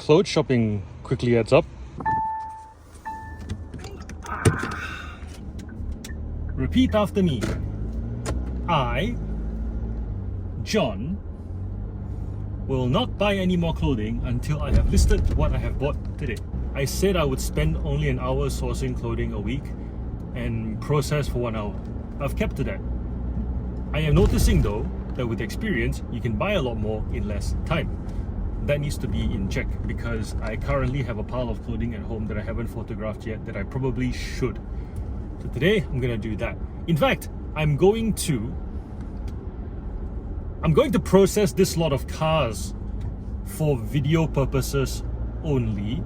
clothes shopping quickly adds up. Repeat after me. I, John, will not buy any more clothing until I have listed what I have bought today. I said I would spend only an hour sourcing clothing a week and process for 1 hour. I've kept to that. I am noticing though that with experience, you can buy a lot more in less time. That needs to be in check because I currently have a pile of clothing at home that I haven't photographed yet that I probably should. So today, I'm gonna do that. In fact, I'm going to process this lot of cars for video purposes only.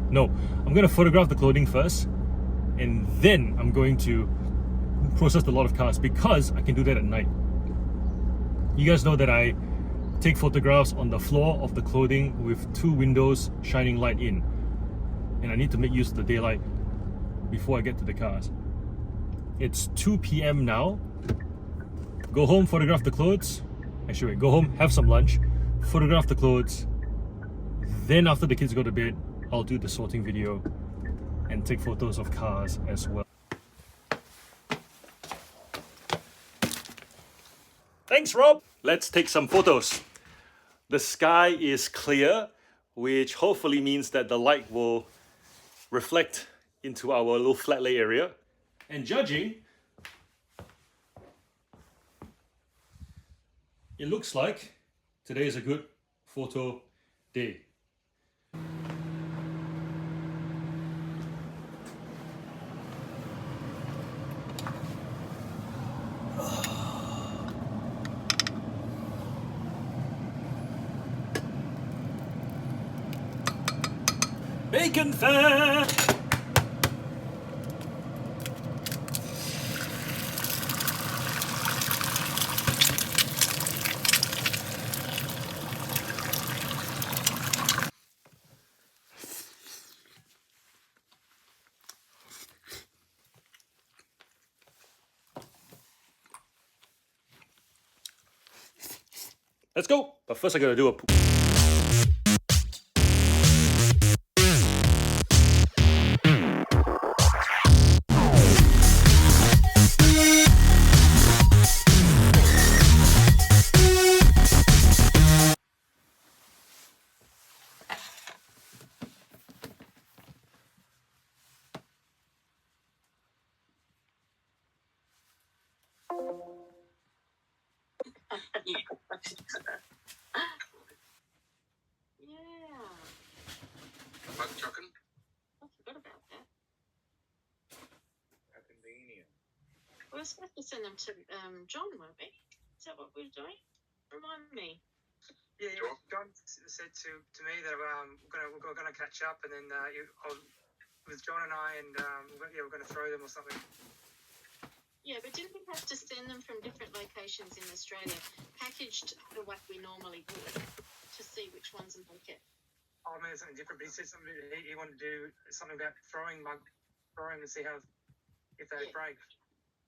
No, I'm going to photograph the clothing first and then I'm going to process a lot of cars because I can do that at night. You guys know that I take photographs on the floor of the clothing with 2 windows shining light in, and I need to make use of the daylight before I get to the cars. It's 2 p.m. now. Go home, photograph the clothes. Actually, wait, go home, have some lunch, photograph the clothes. Then after the kids go to bed, I'll do the sorting video and take photos of cars as well. Thanks, Rob. Let's take some photos. The sky is clear, which hopefully means that the light will reflect into our little flat lay area. And judging, it looks like today is a good photo day. Bacon fat! Let's go! But first I gotta do a poop. Yeah. Bug chucking? I forgot about that. How convenient. We were supposed to send them to John, weren't we? Is that what we were doing? Remind me. Yeah, Sure. John said to me that we're gonna catch up, and then with John and I, and we're gonna throw them or something. Yeah, but didn't we have to send them from different locations in Australia, packaged the way we normally would, to see which ones make it? Oh, I mean, something different. But he said something. He wanted to do something about throwing and see how if they Yeah. break.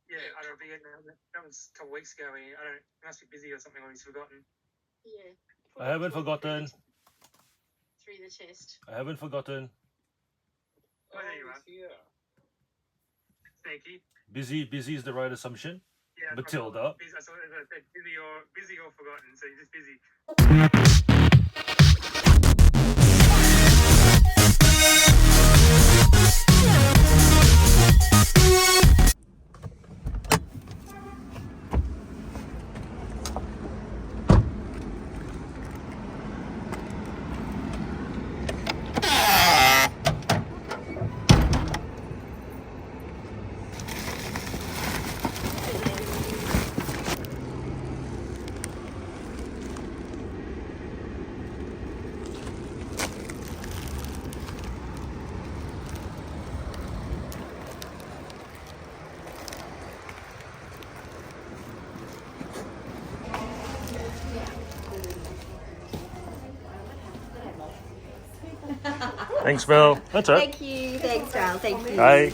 Yeah, Yeah. I don't know. That was a couple of weeks ago. He must be busy or something, or he's forgotten. Yeah. I haven't forgotten. Through the test. I haven't forgotten. Oh, there you are. Yeah. Sneaky. Busy is the right assumption. Yeah. Matilda. I saw it said busy or forgotten. So he's just busy. Thanks, Mel. That's it. Thank you. Thanks, Val. Thank you. Bye.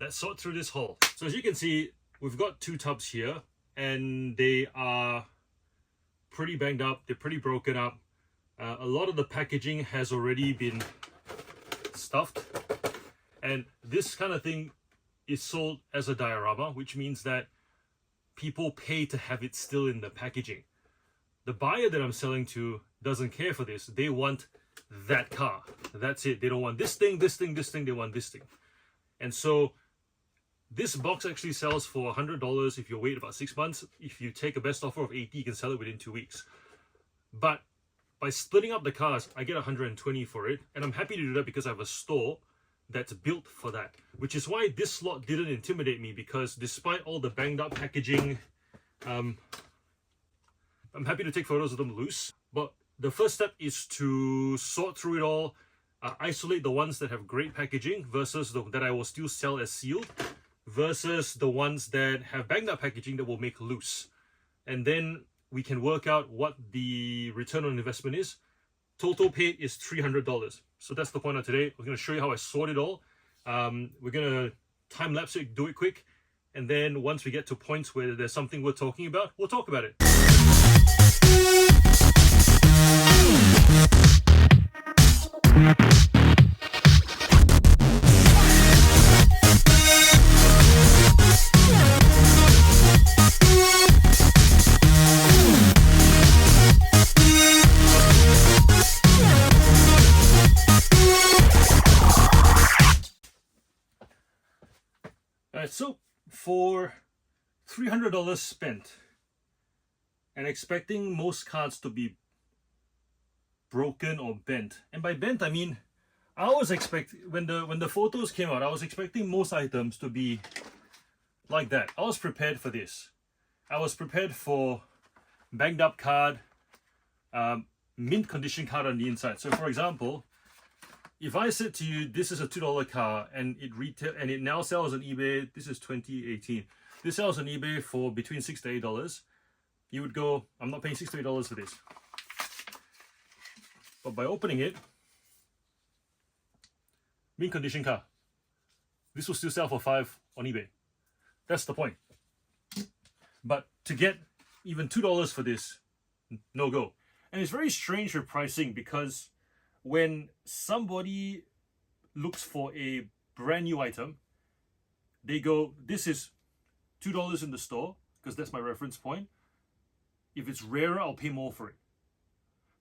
let's sort through this haul. So as you can see, we've got 2 tubs here, and they are pretty banged up. They're pretty broken up. A lot of the packaging has already been stuffed, and this kind of thing is sold as a diorama, which means that people pay to have it still in the packaging. The buyer that I'm selling to doesn't care for this. They want that car. That's it. They don't want this thing, this thing, this thing. They want this thing. And so this box actually sells for $100 if you wait about 6 months. If you take a best offer of 80, you can sell it within 2 weeks. But by splitting up the cars, I get 120 for it. And I'm happy to do that because I have a store that's built for that. Which is why this lot didn't intimidate me, because despite all the banged up packaging, I'm happy to take photos of them loose. But the first step is to sort through it all, isolate the ones that have great packaging versus that I will still sell as sealed, versus the ones that have banged up packaging that will make loose. And then we can work out what the return on investment is. Total paid is $300. So that's the point of today. I'm going to show you how I sort it all. We're going to time lapse it, do it quick. And then once we get to points where there's something we're talking about, we'll talk about it. So for $300 spent and expecting most cards to be broken or bent, and by bent I mean I always expect when the photos came out, I was expecting most items to be like that. I was prepared for this. I was prepared for banged up card, mint condition card on the inside. So for example, if I said to you, this is a $2 car and it now sells on eBay, this is 2018, this sells on eBay for between $6 to $8, you would go, I'm not paying $6 to $8 for this. But by opening it, mint condition car, this will still sell for $5 on eBay. That's the point. But to get even $2 for this, no go. And it's very strange with pricing, because when somebody looks for a brand new item, they go, this is $2 in the store, because that's my reference point. If it's rarer, I'll pay more for it.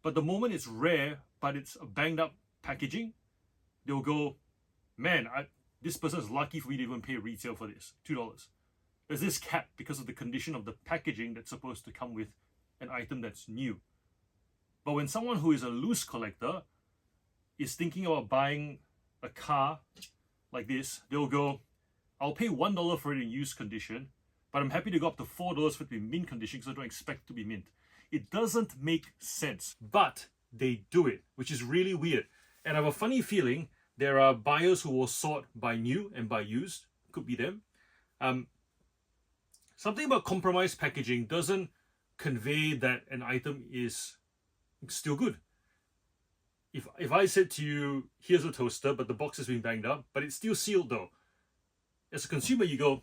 But the moment it's rare, but it's a banged up packaging, they'll go, man, this person is lucky for me to even pay retail for this, $2. There's this cap because of the condition of the packaging that's supposed to come with an item that's new. But when someone who is a loose collector is thinking about buying a car like this, they'll go, I'll pay $1 for it in used condition, but I'm happy to go up to $4 for it to be mint condition because I don't expect to be mint. It doesn't make sense, but they do it, which is really weird. And I have a funny feeling there are buyers who will sort by new and by used. Could be them. Something about compromised packaging doesn't convey that an item is still good. If I said to you, here's a toaster, but the box has been banged up, but it's still sealed though. As a consumer, you go,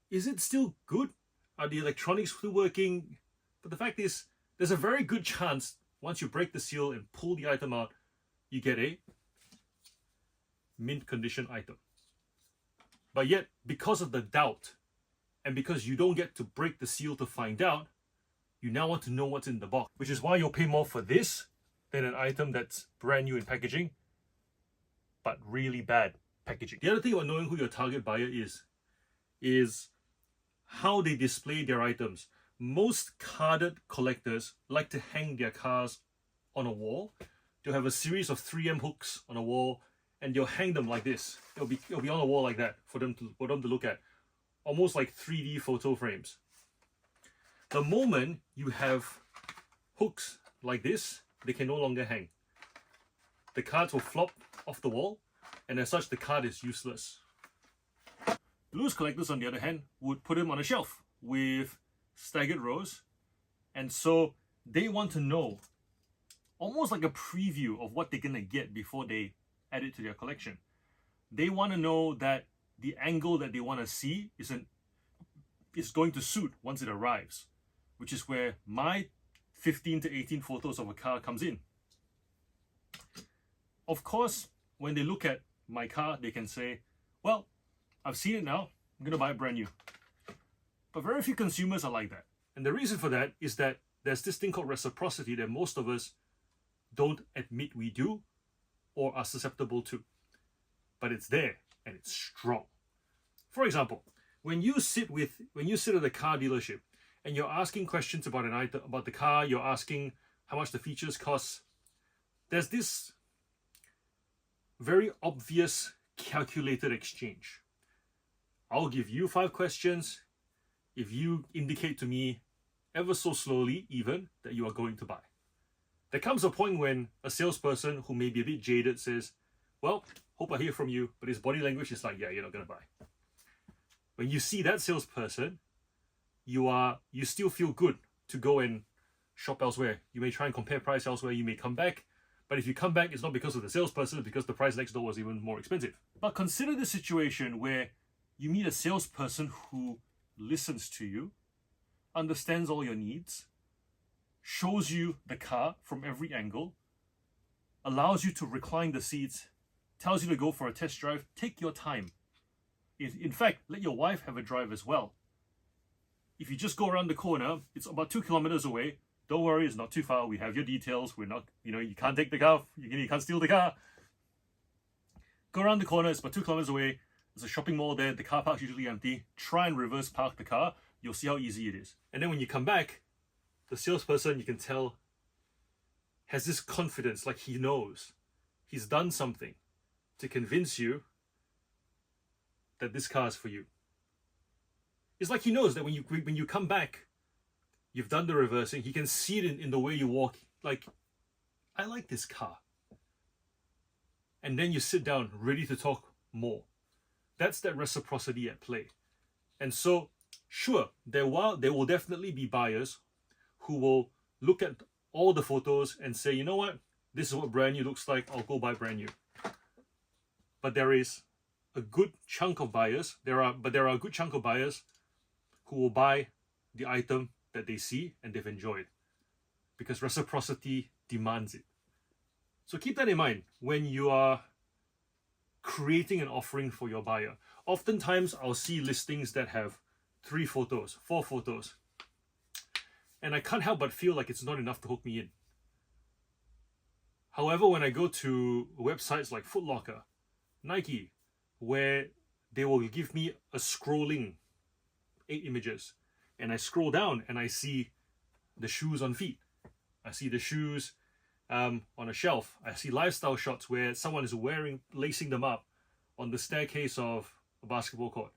is it still good? Are the electronics still working? But the fact is, there's a very good chance once you break the seal and pull the item out, you get a mint condition item. But yet, because of the doubt, and because you don't get to break the seal to find out, you now want to know what's in the box, which is why you'll pay more for this than an item that's brand new in packaging, but really bad packaging. The other thing about knowing who your target buyer is how they display their items. Most carded collectors like to hang their cars on a wall. They'll have a series of 3M hooks on a wall, and they'll hang them like this. It'll be on a wall like that for them to look at, almost like 3D photo frames. The moment you have hooks like this, they can no longer hang. The cards will flop off the wall, and as such, the card is useless. Loose collectors, on the other hand, would put them on a shelf with staggered rows, and so they want to know, almost like a preview of what they're gonna get before they add it to their collection. They want to know that the angle that they want to see is going to suit once it arrives, which is where my 15 to 18 photos of a car comes in. Of course, when they look at my car, they can say, well, I've seen it now, I'm going to buy it brand new. But very few consumers are like that. And the reason for that is that there's this thing called reciprocity that most of us don't admit we do or are susceptible to. But it's there and it's strong. For example, when you sit at a car dealership and you're asking questions about an item, about the car, you're asking how much the features cost, there's this very obvious calculated exchange. I'll give you 5 questions if you indicate to me ever so slowly even that you are going to buy. There comes a point when a salesperson who may be a bit jaded says, well, hope I hear from you, but his body language is like, yeah, you're not going to buy. When you see that salesperson, you still feel good to go and shop elsewhere. You may try and compare price elsewhere, you may come back, but if you come back, it's not because of the salesperson, it's because the price next door was even more expensive. But consider the situation where you meet a salesperson who listens to you, understands all your needs, shows you the car from every angle, allows you to recline the seats, tells you to go for a test drive. Take your time. In fact, let your wife have a drive as well. If you just go around the corner, it's about 2 kilometers away. Don't worry, it's not too far. We have your details. We're not, you can't take the car. You can't steal the car. Go around the corner. It's about 2 kilometers away. There's a shopping mall there. The car park's usually empty. Try and reverse park the car. You'll see how easy it is. And then when you come back, the salesperson, you can tell, has this confidence, like he knows. He's done something to convince you that this car is for you. It's like he knows that when you come back, you've done the reversing. He can see it in the way you walk. Like, I like this car. And then you sit down ready to talk more. That's that reciprocity at play. And so, sure, there will definitely be buyers who will look at all the photos and say, you know what, this is what brand new looks like, I'll go buy brand new. But there is a good chunk of buyers, there are a good chunk of buyers who will buy the item that they see and they've enjoyed, because reciprocity demands it. So keep that in mind when you are creating an offering for your buyer. Oftentimes I'll see listings that have 3 photos, 4 photos, and I can't help but feel like it's not enough to hook me in. However, when I go to websites like Foot Locker, Nike, where they will give me a scrolling 8 images, and I scroll down and I see the shoes on feet, I see the shoes on a shelf, I see lifestyle shots where someone is lacing them up on the staircase of a basketball court.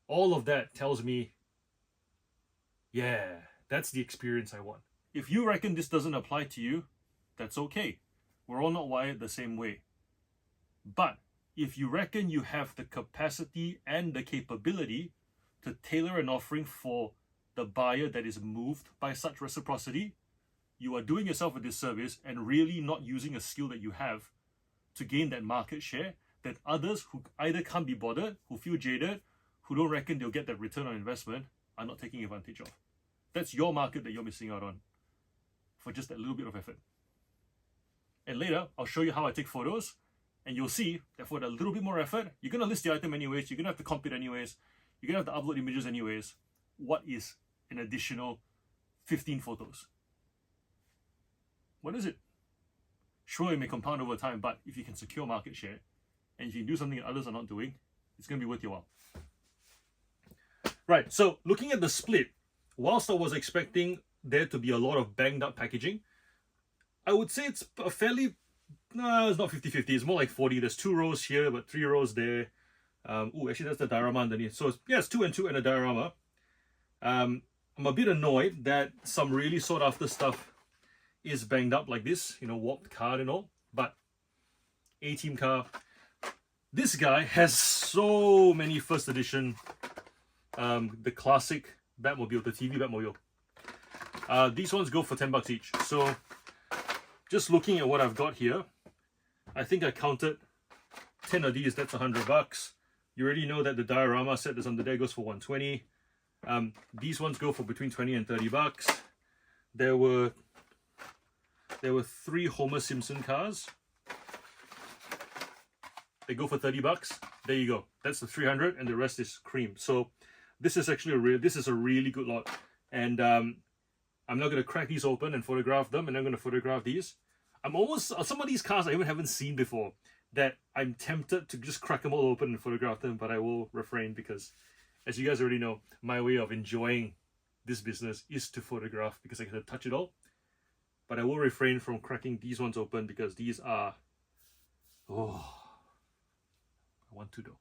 All of that tells me, yeah, that's the experience I want. If you reckon this doesn't apply to you, that's okay. We're all not wired the same way. But if you reckon you have the capacity and the capability to tailor an offering for the buyer that is moved by such reciprocity, you are doing yourself a disservice and really not using a skill that you have to gain that market share that others who either can't be bothered, who feel jaded, who don't reckon they'll get that return on investment, are not taking advantage of. That's your market that you're missing out on for just that little bit of effort. And later, I'll show you how I take photos, and you'll see that for that little bit more effort, you're going to list the item anyways, you're going to have to comp it anyways, you're going to have to upload images anyways. What is an additional 15 photos? What is it? Sure, it may compound over time, but if you can secure market share, and if you can do something that others are not doing, it's going to be worth your while. Right, so looking at the split, whilst I was expecting there to be a lot of banged up packaging, I would say it's a fairly, no, it's not 50-50, it's more like 40. There's 2 rows here, but 3 rows there. Actually that's the diorama underneath. So it's 2 and 2 and a diorama. I'm a bit annoyed that some really sought after stuff is banged up like this, warped card and all, but A-team car. This guy has so many first edition, the classic Batmobile, the TV Batmobile. These ones go for $10 each. So just looking at what I've got here, I think I counted 10 of these, that's $100. You already know that the diorama set that's under there goes for $120. These ones go for between 20 and $30. There were 3 Homer Simpson cars. They go for $30. There you go. That's the 300, and the rest is cream. So this is actually a really good lot. And I'm now going to crack these open and photograph them, and I'm going to photograph these. Some of these cars I even haven't seen before, that I'm tempted to just crack them all open and photograph them, but I will refrain because, as you guys already know, my way of enjoying this business is to photograph because I get to touch it all. But I will refrain from cracking these ones open because these are, oh, I want to though.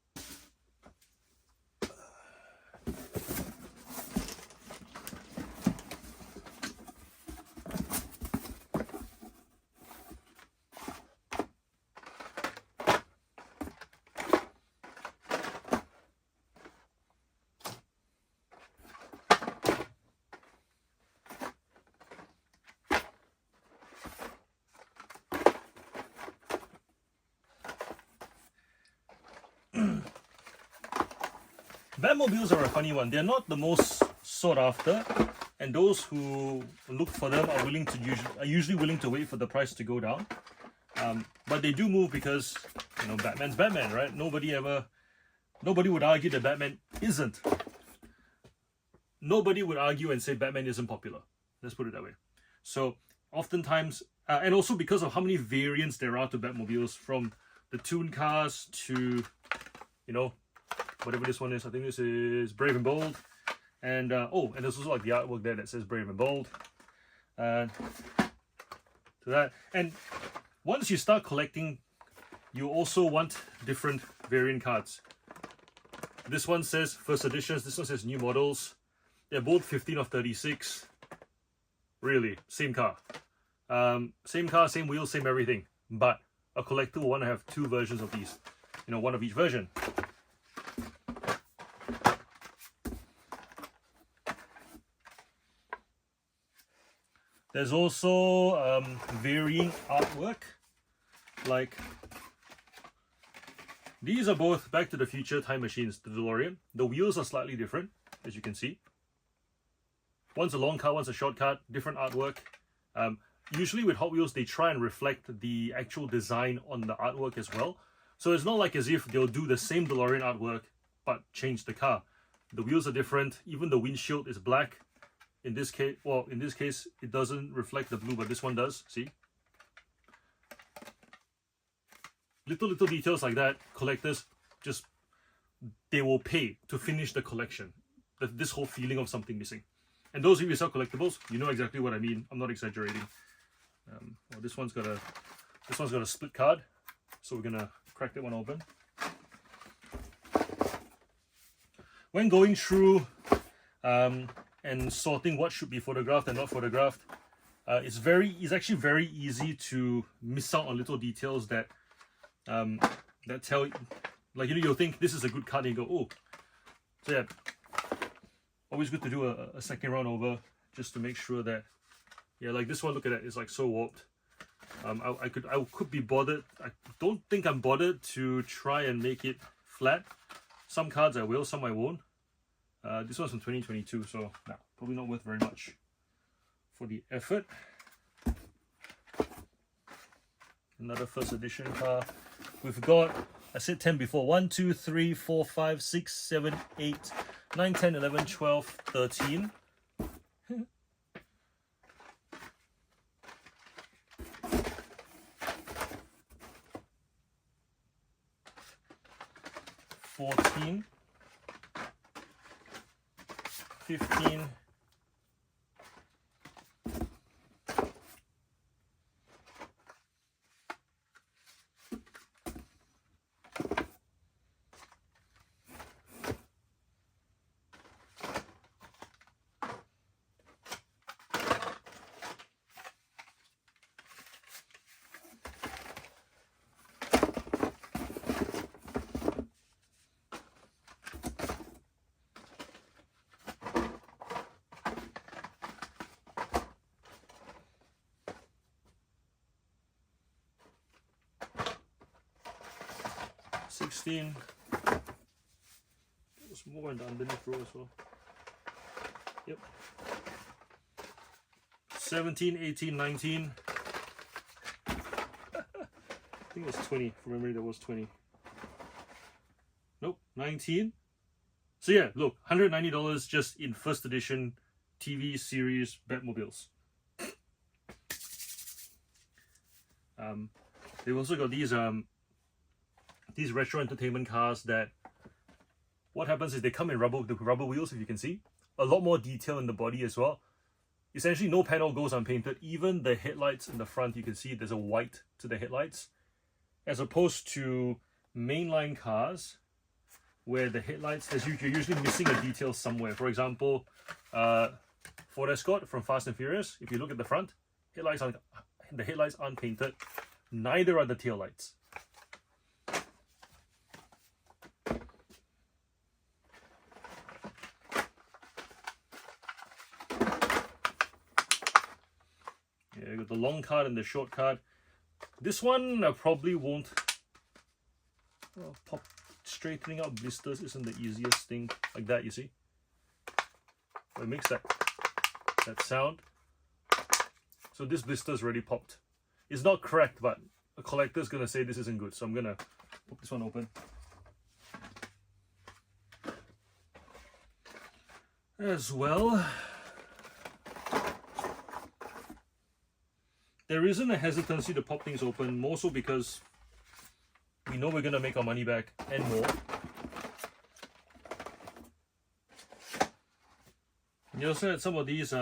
Batmobiles are a funny one. They're not the most sought after, and those who look for them are usually willing to wait for the price to go down. But they do move because, you know, Batman's Batman, right? Nobody would argue that Batman isn't. Nobody would argue and say Batman isn't popular. Let's put it that way. So oftentimes, and also because of how many variants there are to Batmobiles, from the tune cars to, you know, whatever this one is. I think this is Brave and Bold. And and there's also like the artwork there that says Brave and Bold. To that. And once you start collecting, you also want different variant cards. This one says first editions, this one says new models. They're both 15 of 36. Really, same car. Same car, same wheels, same everything. But a collector will want to have 2 versions of these. You know, one of each version. There's also varying artwork, like these are both Back to the Future time machines, the DeLorean. The wheels are slightly different, as you can see. One's a long cut, one's a short cut, different artwork. Usually with Hot Wheels, they try and reflect the actual design on the artwork as well. So it's not like as if they'll do the same DeLorean artwork, but change the car. The wheels are different, even the windshield is black. In this case, it doesn't reflect the blue, but this one does, see? Little details like that, collectors just, they will pay to finish the collection. This whole feeling of something missing. And those of you who sell collectibles, you know exactly what I mean. I'm not exaggerating. Well, this one's got a split card, so we're gonna crack that one open. When going through and sorting what should be photographed and not photographed, it's actually very easy to miss out on little details that tell, like, you know, you'll think this is a good card and you go, oh. So yeah, always good to do a second round over just to make sure that, yeah, like this one, look at that, it's like so warped. I could be bothered. I don't think I'm bothered to try and make it flat. Some cards I will, some I won't. This one's from 2022, so nah, probably not worth very much for the effort. Another first edition car. We've got, I said 10 before, 1, 2, 3, 4, 5, 6, 7, 8, 9, 10, 11, 12, 13. 14, 15, 16, 16. There's more in the underneath row as well. Yep. 17, 18, 19. I think it was 20. From memory, there was 20. Nope, 19. So yeah, look, $190 just in first edition TV series Batmobiles. They've also got these retro entertainment cars that what happens is they come in rubber wheels, if you can see. A lot more detail in the body as well. Essentially, no panel goes unpainted. Even the headlights in the front, you can see there's a white to the headlights. As opposed to mainline cars, where the headlights, you're usually missing a detail somewhere. For example, Ford Escort from Fast and Furious, if you look at the front, the headlights aren't painted. Neither are the tail lights. Yeah, you got the long card and the short card. This one probably won't. Well, straightening out blisters isn't the easiest thing. Like that, you see. It makes that sound. So this blister's already popped. It's not cracked, but a collector's gonna say this isn't good. So I'm gonna pop this one open. As well, there isn't a hesitancy to pop things open, more so because we know we're gonna make our money back and more. You also had some of these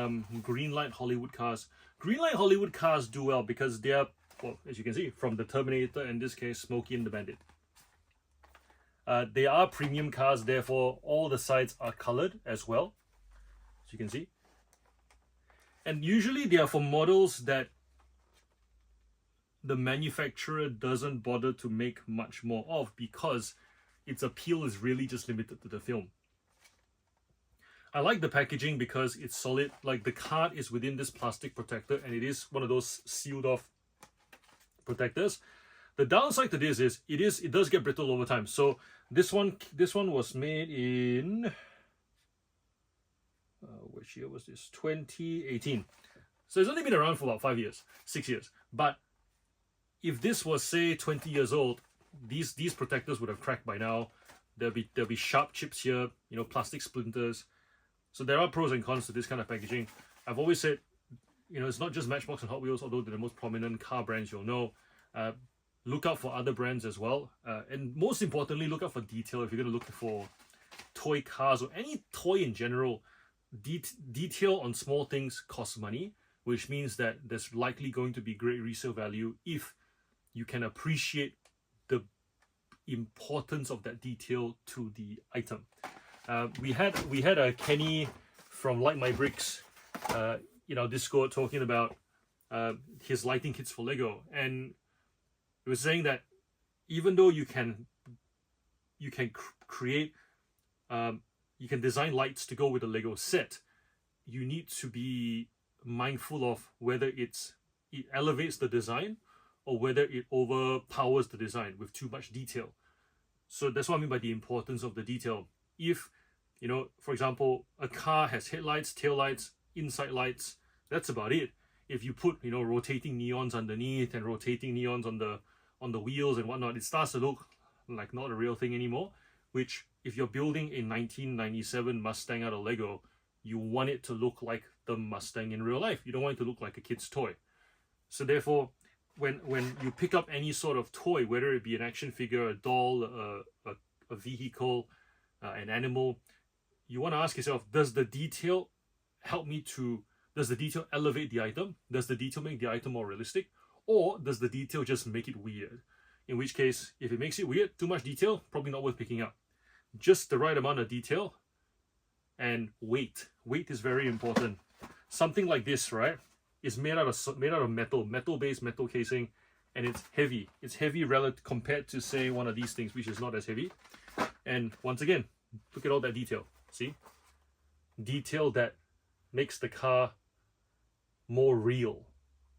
green light Hollywood cars. Green light Hollywood cars do well because they are, well, as you can see, from the Terminator, in this case, Smokey and the Bandit. They are premium cars, therefore all the sides are colored as well, as you can see. And usually they are for models that the manufacturer doesn't bother to make much more of because its appeal is really just limited to the film. I like the packaging because it's solid. Like the card is within this plastic protector and it is one of those sealed off protectors. The downside to this is it does get brittle over time. So this one was made in which year was this? 2018. So it's only been around for about 5 years, 6 years. But if this was say 20 years old, these protectors would have cracked by now. There'll be sharp chips here, you know, plastic splinters. So there are pros and cons to this kind of packaging. I've always said, you know, it's not just Matchbox and Hot Wheels, although they're the most prominent car brands you'll know. Look out for other brands as well. And most importantly, look out for detail. If you're going to look for toy cars or any toy in general, detail on small things costs money, which means that there's likely going to be great resale value if you can appreciate the importance of that detail to the item. We had a Kenny from Light My Bricks, in our Discord talking about his lighting kits for Lego, and he was saying that even though you can create, you can design lights to go with a Lego set, you need to be mindful of whether it elevates the design or whether it overpowers the design with too much detail. So that's what I mean by the importance of the detail. If, you know, for example, a car has headlights, taillights, inside lights, that's about it. If you put, you know, rotating neons underneath and rotating neons on the wheels and whatnot, it starts to look like not a real thing anymore, which if you're building a 1997 Mustang out of Lego, you want it to look like the Mustang in real life. You don't want it to look like a kid's toy. So therefore, when you pick up any sort of toy, whether it be an action figure, a doll, a vehicle, an animal, you want to ask yourself, does the detail elevate the item? Does the detail make the item more realistic? Or does the detail just make it weird? In which case, if it makes it weird, too much detail, probably not worth picking up. Just the right amount of detail and weight. Weight is very important. Something like this, right, is made out of metal-based metal casing, and it's heavy. It's heavy relative compared to, say, one of these things, which is not as heavy. And once again, look at all that detail. See? Detail that makes the car more real,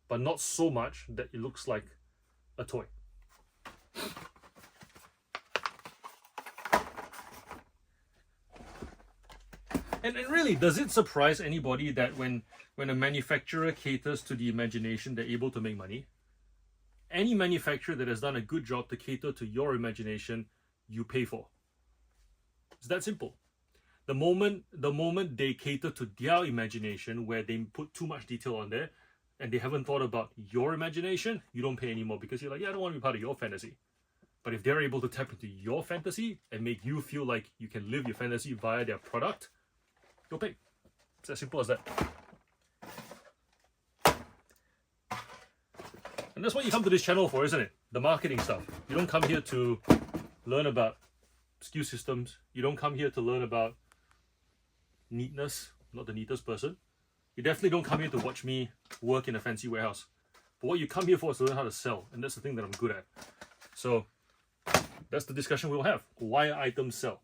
but not so much that it looks like a toy. And really, does it surprise anybody that when a manufacturer caters to the imagination, they're able to make money? Any manufacturer that has done a good job to cater to your imagination, you pay for. It's that simple. The moment they cater to their imagination, where they put too much detail on there, and they haven't thought about your imagination, you don't pay anymore because you're like, yeah, I don't want to be part of your fantasy. But if they're able to tap into your fantasy and make you feel like you can live your fantasy via their product, you'll pay. It's as simple as that. And that's what you come to this channel for, isn't it? The marketing stuff. You don't come here to learn about SKU systems. You don't come here to learn about neatness. I'm not the neatest person. You definitely don't come here to watch me work in a fancy warehouse. But what you come here for is to learn how to sell. And that's the thing that I'm good at. So that's the discussion we'll have. Why items sell.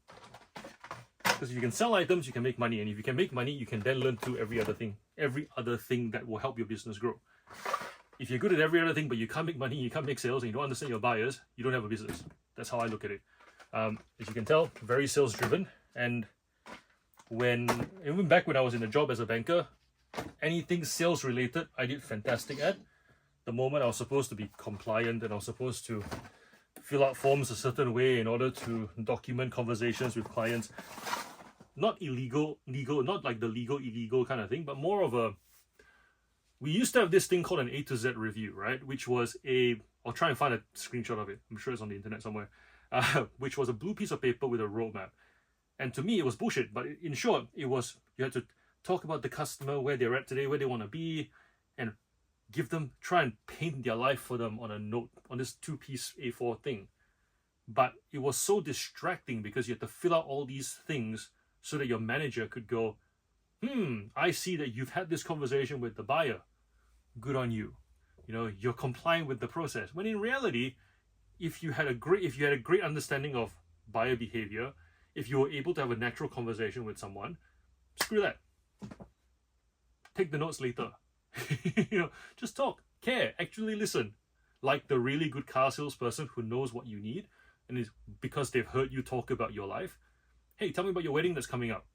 Because if you can sell items, you can make money. And if you can make money, you can then learn to do every other thing that will help your business grow. If you're good at every other thing, but you can't make money, you can't make sales, and you don't understand your buyers, you don't have a business. That's how I look at it. As you can tell, very sales driven. And even back when I was in a job as a banker, anything sales related, I did fantastic at. The moment I was supposed to be compliant and I was supposed to fill out forms a certain way in order to document conversations with clients. Not illegal, not like the illegal kind of thing, but more of a, we used to have this thing called an A to Z review, right? Which was I'll try and find a screenshot of it. I'm sure it's on the internet somewhere. Which was a blue piece of paper with a roadmap. And to me, it was bullshit. But in short, it was, you had to talk about the customer, where they're at today, where they want to be, and try and paint their life for them on a note, on this 2-piece A4 thing. But it was so distracting because you had to fill out all these things so that your manager could go, I see that you've had this conversation with the buyer. Good on you. You know, you're complying with the process. When in reality, if you had a great understanding of buyer behavior, if you were able to have a natural conversation with someone, screw that. Take the notes later. You know, just talk, care, actually listen. Like the really good car salesperson who knows what you need, and is because they've heard you talk about your life. Hey, tell me about your wedding that's coming up.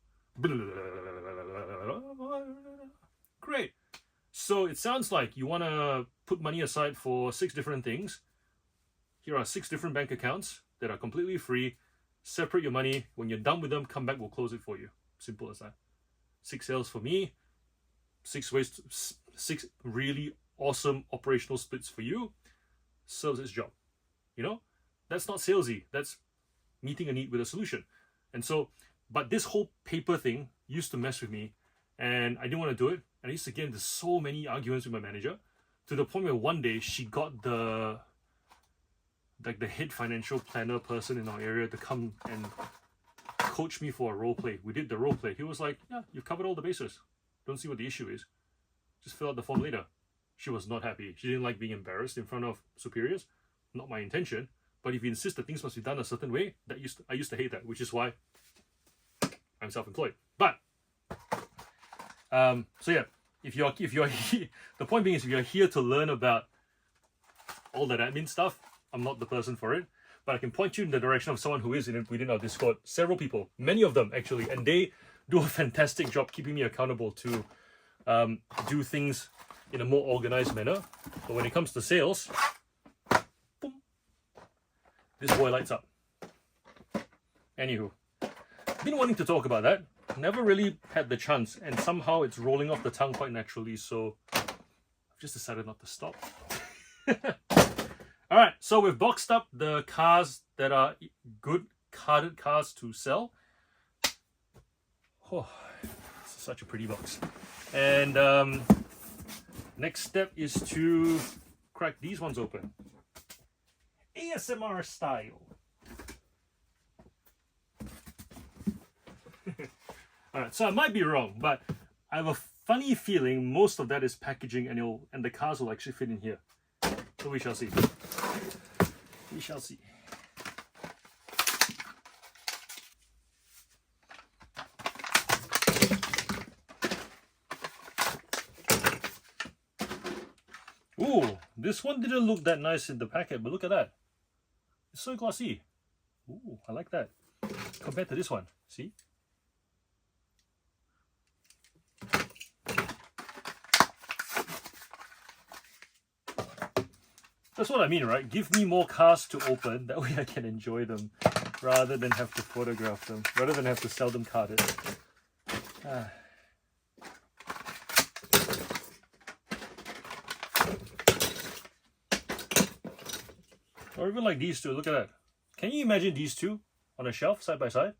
Great. So it sounds like you want to put money aside for 6 different things. Here are 6 different bank accounts that are completely free. Separate your money. When you're done with them, come back, we'll close it for you. Simple as that. 6 sales for me. 6 really awesome operational splits for you. Serves its job. You know? That's not salesy. That's meeting a need with a solution. And so, but this whole paper thing used to mess with me, and I didn't want to do it. And I used to get into so many arguments with my manager, to the point where one day she got the head financial planner person in our area to come and coach me for a role play. We did the role play. He was like, yeah, you've covered all the bases. Don't see what the issue is. Just fill out the form later. She was not happy. She didn't like being embarrassed in front of superiors. Not my intention. But if you insist that things must be done a certain way, I used to hate that, which is why I'm self-employed. But so yeah, if you're the point being is, if you're here to learn about all that admin stuff, I'm not the person for it. But I can point you in the direction of someone who is within our Discord. Several people, many of them actually, and they do a fantastic job keeping me accountable to do things in a more organized manner. But when it comes to sales, boom, this boy lights up. Anywho, been wanting to talk about that. Never really had the chance, and somehow it's rolling off the tongue quite naturally, so I've just decided not to stop. Alright, so we've boxed up the cars that are good carded cars to sell. Oh, this is such a pretty box. And next step is to crack these ones open. ASMR style. Alright, so I might be wrong, but I have a funny feeling most of that is packaging, and the cars will actually fit in here. So we shall see. We shall see. Ooh, this one didn't look that nice in the packet, but look at that. It's so glossy. Ooh, I like that. Compared to this one, see? That's what I mean, right? Give me more cars to open, that way I can enjoy them, rather than have to photograph them, rather than have to sell them carded. Or even like these two, look at that. Can you imagine these two on a shelf, side by side?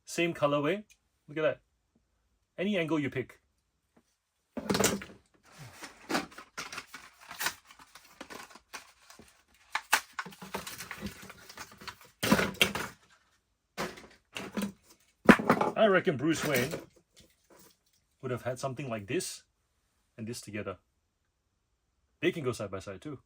Same colorway, look at that. Any angle you pick. I reckon Bruce Wayne would have had something like this and this together. They can go side by side too.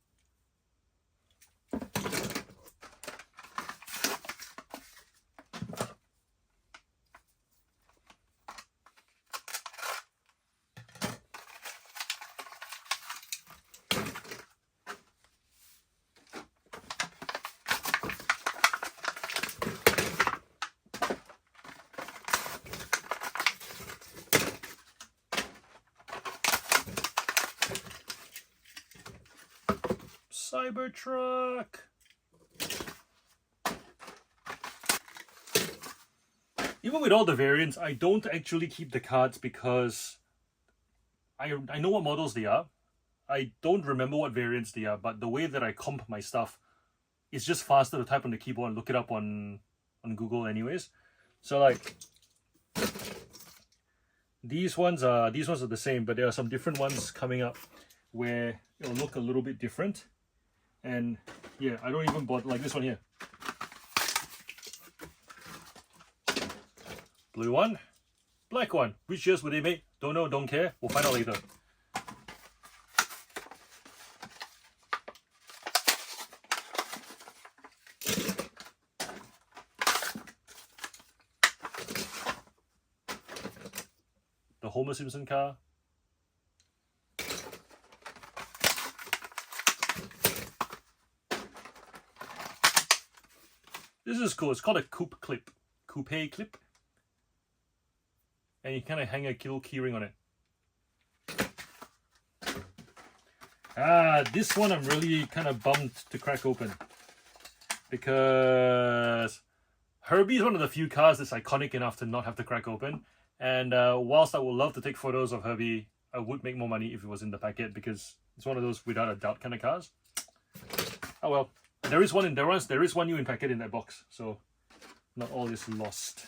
Cybertruck. Even with all the variants, I don't actually keep the cards because I know what models they are. I don't remember what variants they are, but the way that I comp my stuff is just faster to type on the keyboard and look it up on Google anyways. So like these ones are the same, but there are some different ones coming up where it'll look a little bit different. And yeah, I don't even bother, like this one here. Blue one, black one. Which years were they made? Don't know, don't care. We'll find out later. The Homer Simpson car. This is cool. It's called a coupe clip. Coupe clip. And you kind of hang a little keyring on it. This one I'm really kind of bummed to crack open. Because Herbie is one of the few cars that's iconic enough to not have to crack open. And whilst I would love to take photos of Herbie, I would make more money if it was in the packet because it's one of those without a doubt kind of cars. Oh well. There is one new in packet in that box, so not all is lost.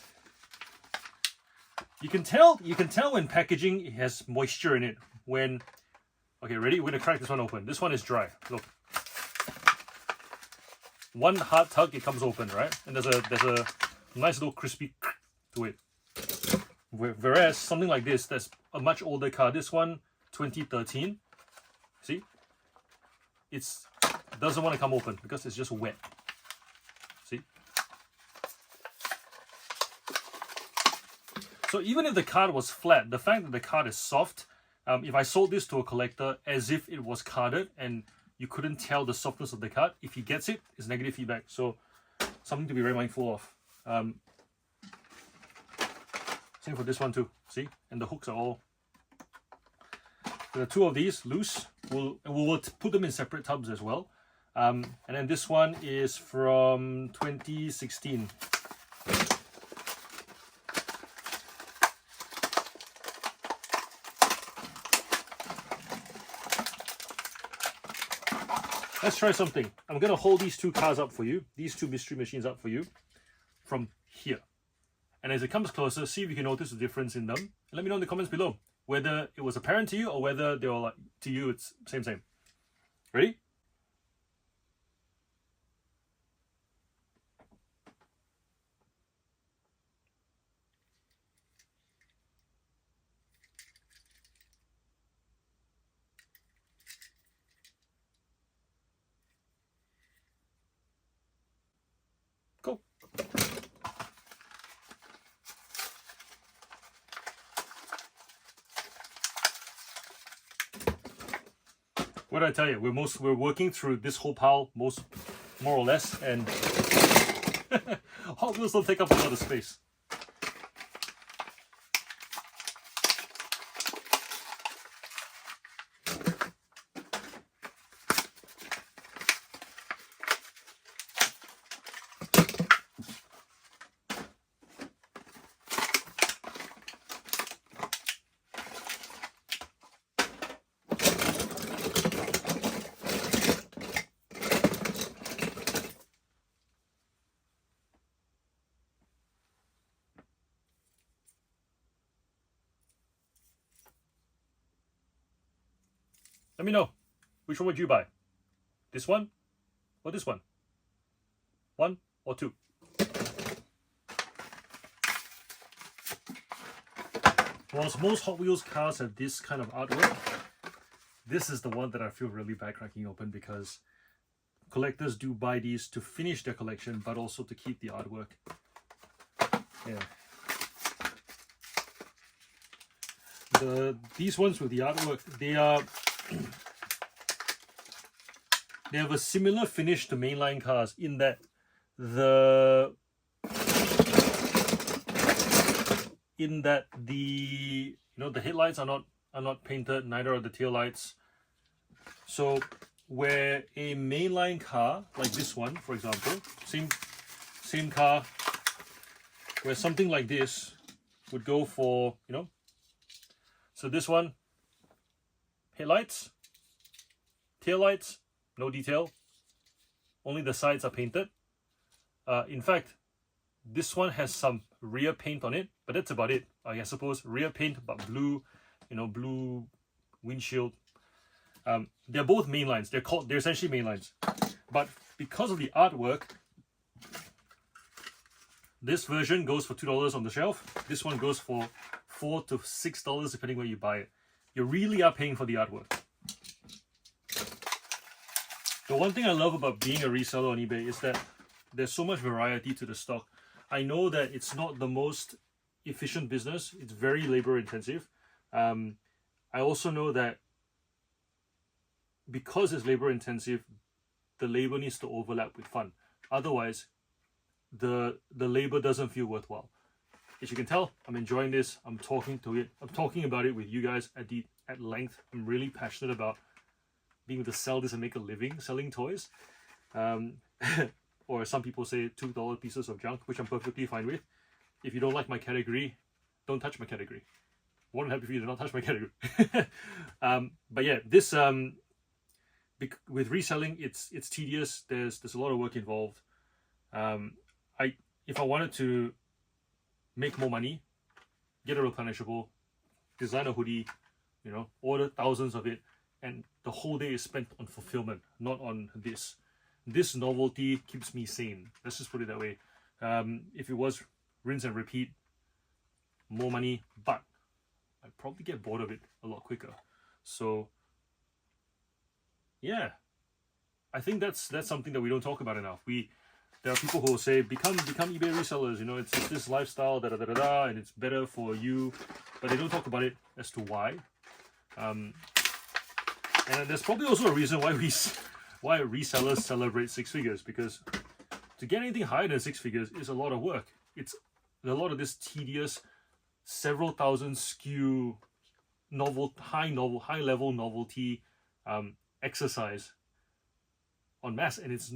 You can tell when packaging has moisture in it. When okay, ready? We're gonna crack this one open. This one is dry. Look, one hard tug, it comes open, right? And there's a nice little crispy to it. Whereas something like this, that's a much older car. This one, 2013. See, it's doesn't want to come open because it's just wet. See? So even if the card was flat, the fact that the card is soft, if I sold this to a collector as if it was carded and you couldn't tell the softness of the card, if he gets it, it's negative feedback. So something to be very mindful of. Same for this one too. See? And the hooks are all... There are two of these loose. We'll put them in separate tubs as well. And then this one is from 2016. Let's try something. I'm going to hold these two cars up for you, these two mystery machines up for you from here. And as it comes closer, see if you can notice the difference in them. And let me know in the comments below whether it was apparent to you or whether they were like, to you it's same. Ready? Go. What did I tell you? We're working through this whole pile more or less, and Hot Wheels don't take up a lot of space. Let me know. Which one would you buy? This one or this one? One or two? Whilst most Hot Wheels cars have this kind of artwork, this is the one that I feel really bad cracking open, because collectors do buy these to finish their collection, but also to keep the artwork. Yeah. These ones with the artwork, they have a similar finish to mainline cars in that the headlights are not painted, neither are the tail lights. So where a mainline car like this one, for example, same car, where something like this would go for, so this one, headlights, tail lights, no detail, only the sides are painted. In fact, this one has some rear paint on it, but that's about it. I suppose rear paint, but blue, blue windshield. They're both mainlines. They're essentially mainlines. But because of the artwork, this version goes for $2 on the shelf. This one goes for $4 to $6 depending where you buy it. You really are paying for the artwork. The one thing I love about being a reseller on eBay is that there's so much variety to the stock. I know that it's not the most efficient business. It's very labor intensive. I also know that because it's labor intensive, the labor needs to overlap with fun. Otherwise, the labor doesn't feel worthwhile. As you can tell, I'm enjoying this. I'm talking about it with you guys at length. I'm really passionate about being able to sell this and make a living selling toys. Or some people say $2 pieces of junk, which I'm perfectly fine with. If you don't like my category, don't touch my category. Won't happy for you to not touch my category. But yeah, this with reselling, it's tedious. There's a lot of work involved. If I wanted to make more money, get a replenishable, design a hoodie, order thousands of it, and the whole day is spent on fulfillment, not on this. This novelty keeps me sane. Let's just put it that way. If it was rinse and repeat, more money, but I'd probably get bored of it a lot quicker. So yeah, I think that's something that we don't talk about enough. There are people who will say become eBay resellers. It's this lifestyle, and it's better for you, but they don't talk about it as to why. And there's probably also a reason why resellers celebrate six figures, because to get anything higher than six figures is a lot of work. It's a lot of this tedious, several thousand SKU high level novelty exercise en masse, and it's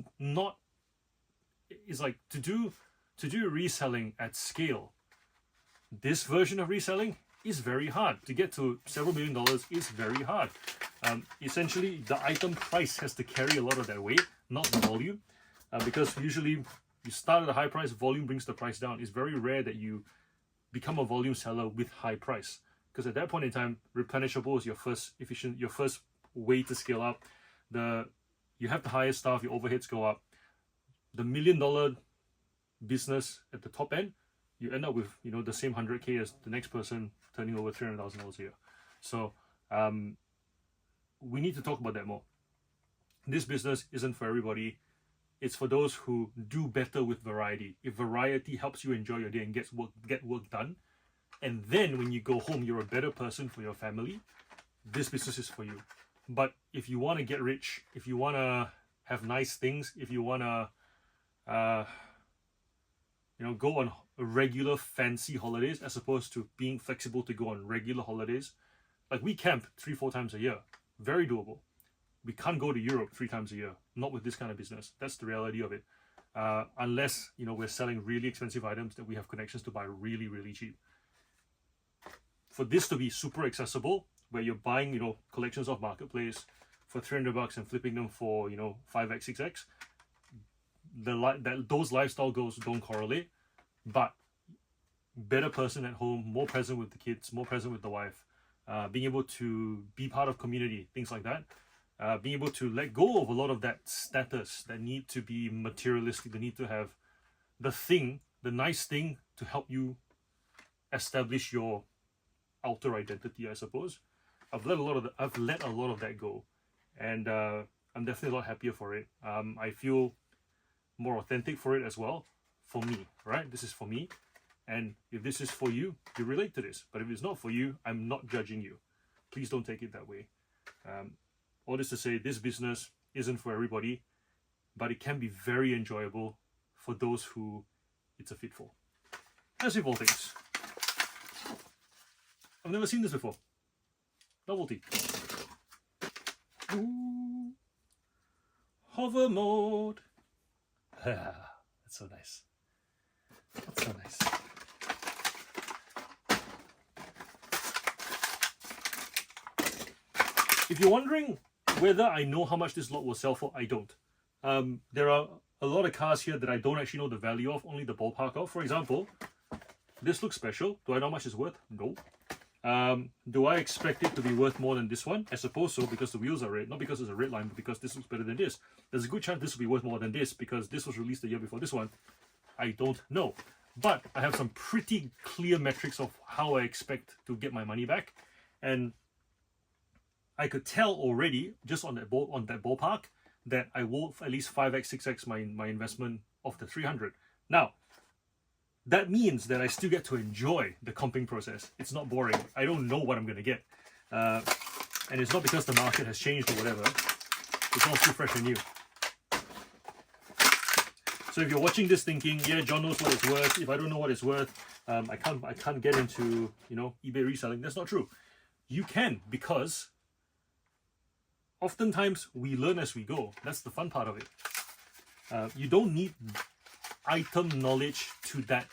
like to do reselling at scale. This version of reselling is very hard. To get to several $1 million is very hard. Essentially, the item price has to carry a lot of that weight, not the volume, because usually you start at a high price, volume brings the price down. It's very rare that you become a volume seller with high price, because at that point in time, replenishable is your first way to scale up. You have to hire staff, your overheads go up. The $1 million business at the top end, you end up with the same 100K as the next person turning over $300,000 a year. So we need to talk about that more. This business isn't for everybody. It's for those who do better with variety. If variety helps you enjoy your day and get work done, and then when you go home you're a better person for your family, this business is for you. But if you want to get rich, if you want to have nice things, if you want to go on regular fancy holidays as opposed to being flexible to go on regular holidays, like we camp 3-4 times a year, very doable. We can't go to Europe 3 times a year, not with this kind of business. That's the reality of it. Unless we're selling really expensive items that we have connections to buy really, really cheap. For this to be super accessible, where you're buying collections off marketplace for $300 and flipping them for 5x, 6x, those lifestyle goals don't correlate. But better person at home, more present with the kids, more present with the wife, being able to be part of community, things like that. Being able to let go of a lot of that status that need to be materialistic, the need to have the thing, the nice thing to help you establish your outer identity, I suppose. I've let a lot of that go, and I'm definitely a lot happier for it. I feel more authentic for it as well. For me, right? This is for me, and if this is for you, you relate to this. But if it's not for you, I'm not judging you. Please don't take it that way. All this to say, this business isn't for everybody, but it can be very enjoyable for those who it's a fit for. As with all things. I've never seen this before. Novelty. Ooh. Hover mode. That's so nice. That's so nice. If you're wondering whether I know how much this lot will sell for, I don't. There are a lot of cars here that I don't actually know the value of, only the ballpark of. For example, this looks special. Do I know how much it's worth? No. Do I expect it to be worth more than this one? I suppose so, because the wheels are red. Not because it's a red line, but because this looks better than this. There's a good chance this will be worth more than this, because this was released the year before this one. I don't know. But I have some pretty clear metrics of how I expect to get my money back. And I could tell already, just on that ballpark, that I will at least 5x, 6x my investment of the 300. Now, that means that I still get to enjoy the comping process. It's not boring. I don't know what I'm going to get. And it's not because the market has changed or whatever. It's all still fresh and new. So if you're watching this thinking, yeah, John knows what it's worth. If I don't know what it's worth, I can't get into, eBay reselling. That's not true. You can, because oftentimes we learn as we go. That's the fun part of it. You don't need item knowledge to that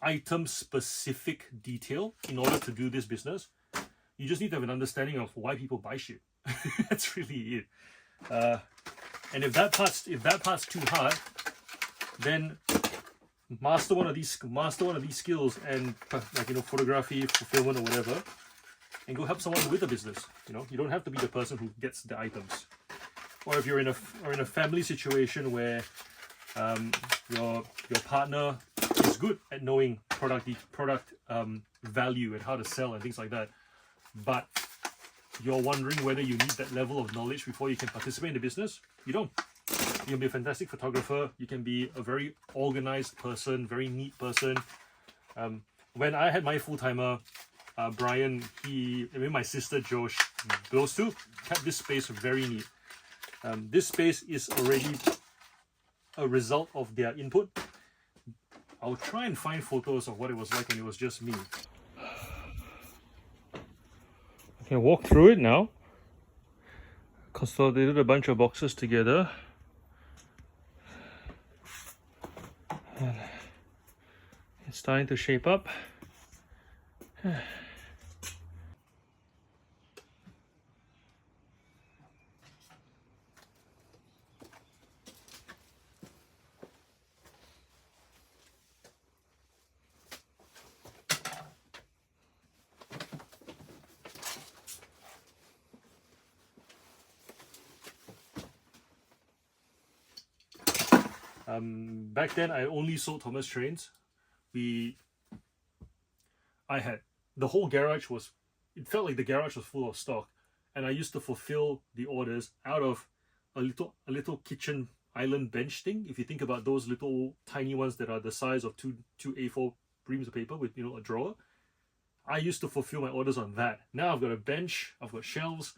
item specific detail in order to do this business. You just need to have an understanding of why people buy shit. That's really it. And if that part's too hard, then master one of these skills and photography, fulfillment or whatever, and go help someone with the business. You don't have to be the person who gets the items. Or if you're in a family situation where your partner is good at knowing product value and how to sell and things like that, but you're wondering whether you need that level of knowledge before you can participate in the business, you don't. You can be a fantastic photographer. You can be a very organized person, very neat person. When I had my full-timer, Brian, my sister Josh, those two kept this space very neat. This space is already a result of their input. I'll try and find photos of what it was like when it was just me. I can walk through it now. Consolidated a bunch of boxes together. And it's starting to shape up. Back then, I only sold Thomas trains. The whole garage it felt like the garage was full of stock, and I used to fulfill the orders out of a little kitchen island bench thing. If you think about those little tiny ones that are the size of two A4 reams of paper with a drawer, I used to fulfill my orders on that. Now I've got a bench, I've got shelves.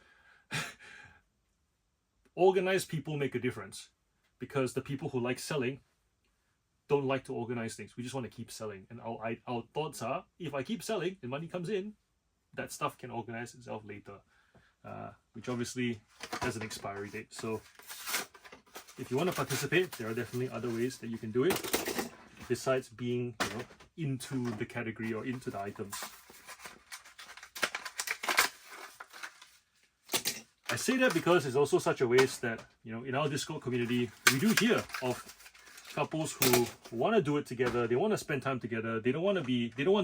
Organized people make a difference, because the people who like selling don't like to organize things. We just want to keep selling. And our thoughts are, if I keep selling and money comes in, that stuff can organize itself later, which obviously has an expiry date. So if you want to participate, there are definitely other ways that you can do it besides being into the category or into the items. I say that because it's also such a waste that in our Discord community we do hear of couples who want to do it together. They want to spend time together. They don't want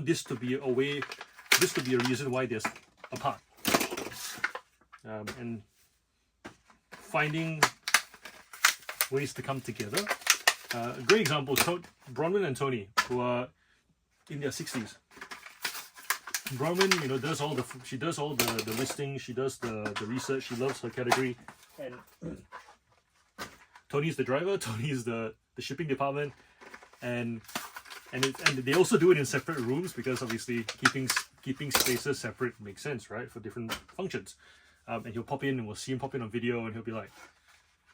this to be a reason why they're apart. and finding ways to come together. A great example is Bronwyn and Tony, who are in their 60s. Bronwyn, does all the listings, she does the research, she loves her category, and Tony's the driver, Tony's the shipping department, and they also do it in separate rooms because obviously keeping spaces separate makes sense, right, for different functions. And he'll pop in, and we'll see him pop in on video, and he'll be like,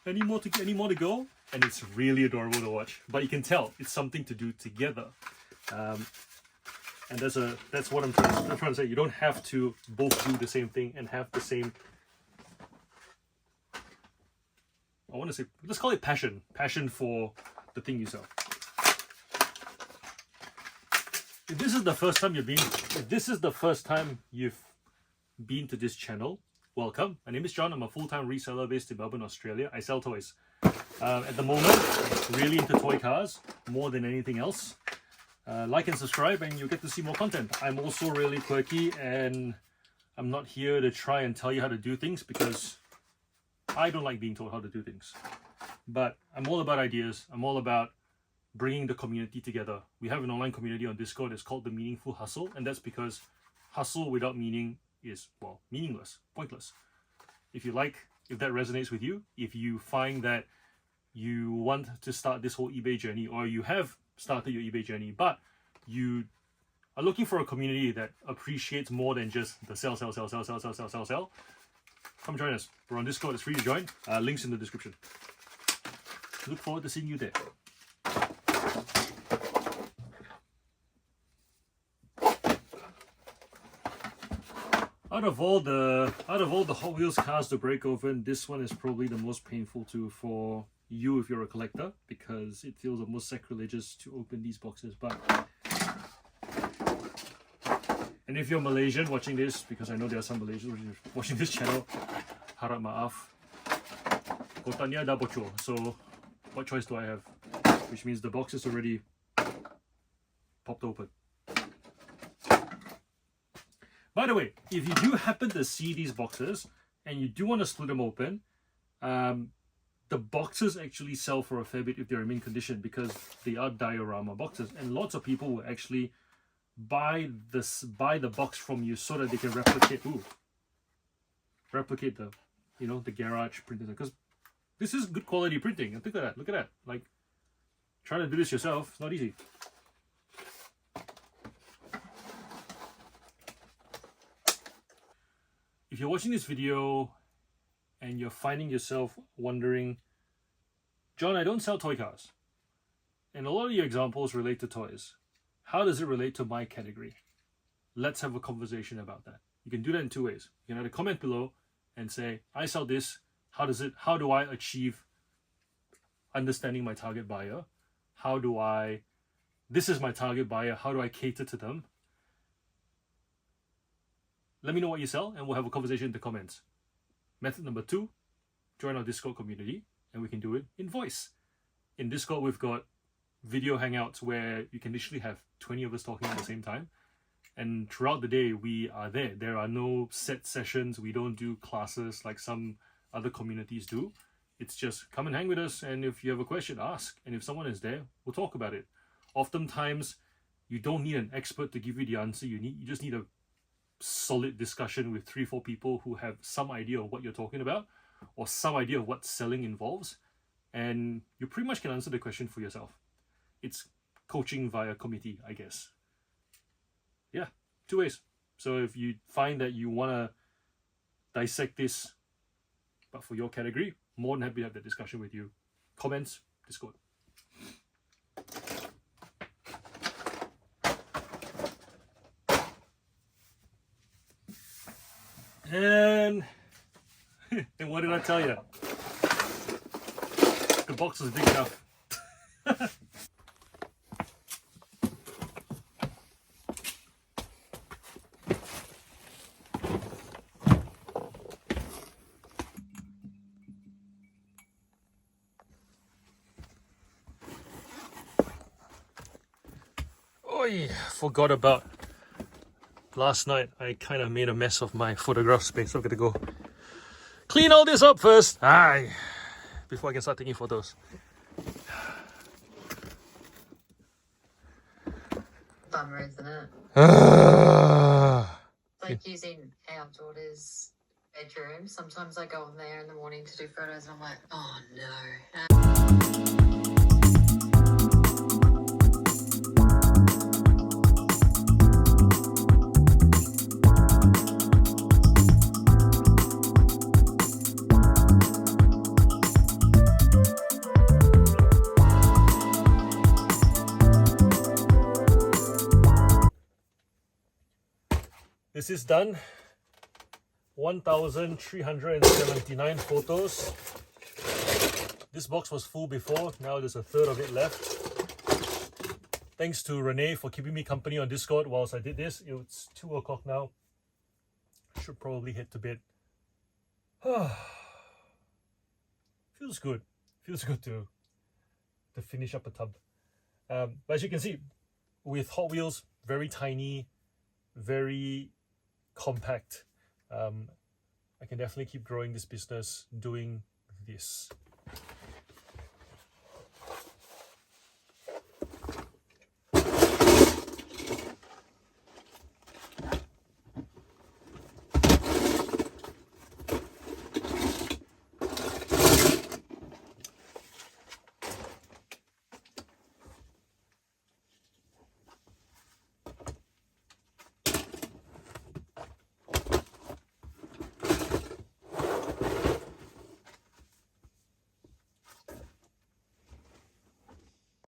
any more to go? And it's really adorable to watch. But you can tell it's something to do together. And that's what I'm trying to say. You don't have to both do the same thing and have the same, I want to say, let's call it passion for the thing you sell. If this is the first time you've been to this channel, welcome. My name is John. I'm a full-time reseller based in Melbourne, Australia. I sell toys. At the moment, really into toy cars more than anything else. Like and subscribe and you'll get to see more content. I'm also really quirky, and I'm not here to try and tell you how to do things because I don't like being told how to do things. But I'm all about ideas. I'm all about bringing the community together. We have an online community on Discord. It's called The Meaningful Hustle, and that's because hustle without meaning is, well, meaningless, pointless. If that resonates with you, if you find that you want to start this whole eBay journey, or you have started your eBay journey, but you are looking for a community that appreciates more than just the sell, come join us. We're on Discord. It's free to join. Links in the description. Look forward to seeing you there. Out of all the Hot Wheels cars to break open, this one is probably the most painful for you if you're a collector, because it feels almost sacrilegious to open these boxes. And if you're Malaysian watching this, because I know there are some Malaysians watching this channel, harap maaf, kotaknya dah bocor. So what choice do I have? Which means the box is already popped open. By the way, if you do happen to see these boxes and you do want to split them open, the boxes actually sell for a fair bit if they're in mint condition, because they are diorama boxes, and lots of people will actually buy the box from you so that they can replicate the the garage printing, because this is good quality printing. And look at that. Like, trying to do this yourself, it's not easy. If you're watching this video and you're finding yourself wondering, John, I don't sell toy cars, and a lot of your examples relate to toys, how does it relate to my category? Let's have a conversation about that. You can do that in two ways. You can either comment below and say, I sell this, how do I achieve understanding my target buyer? This is my target buyer, how do I cater to them? Let me know what you sell, and we'll have a conversation in the comments. Method number 2, join our Discord community, and we can do it in voice. In Discord, we've got video hangouts where you can literally have 20 of us talking at the same time. And throughout the day, we are there. There are no set sessions. We don't do classes like some other communities do. It's just come and hang with us, and if you have a question, ask. And if someone is there, we'll talk about it. Oftentimes, you don't need an expert to give you the answer. You just need a solid discussion with 3-4 people who have some idea of what you're talking about, or some idea of what selling involves, and you pretty much can answer the question for yourself. It's coaching via committee, I guess. Yeah, 2 ways. So if you find that you want to dissect this, but for your category, more than happy to have that discussion with you. Comments, Discord. And what did I tell you? The box was big enough. Oi, forgot about last night. I kind of made a mess of my photograph space. So I'm gonna go clean all this up first. Aye. Before I can start taking photos. Bummer, isn't it? Like using our daughter's bedroom. Sometimes I go in there in the morning to do photos and I'm like, oh no. This is done. 1,379 photos. This box was full before, now there's a third of it left. Thanks to Renee for keeping me company on Discord whilst I did this. It's 2 o'clock now. Should probably head to bed. Feels good. Feels good to finish up a tub. But as you can see, with Hot Wheels, very tiny, very compact. I can definitely keep growing this business doing this.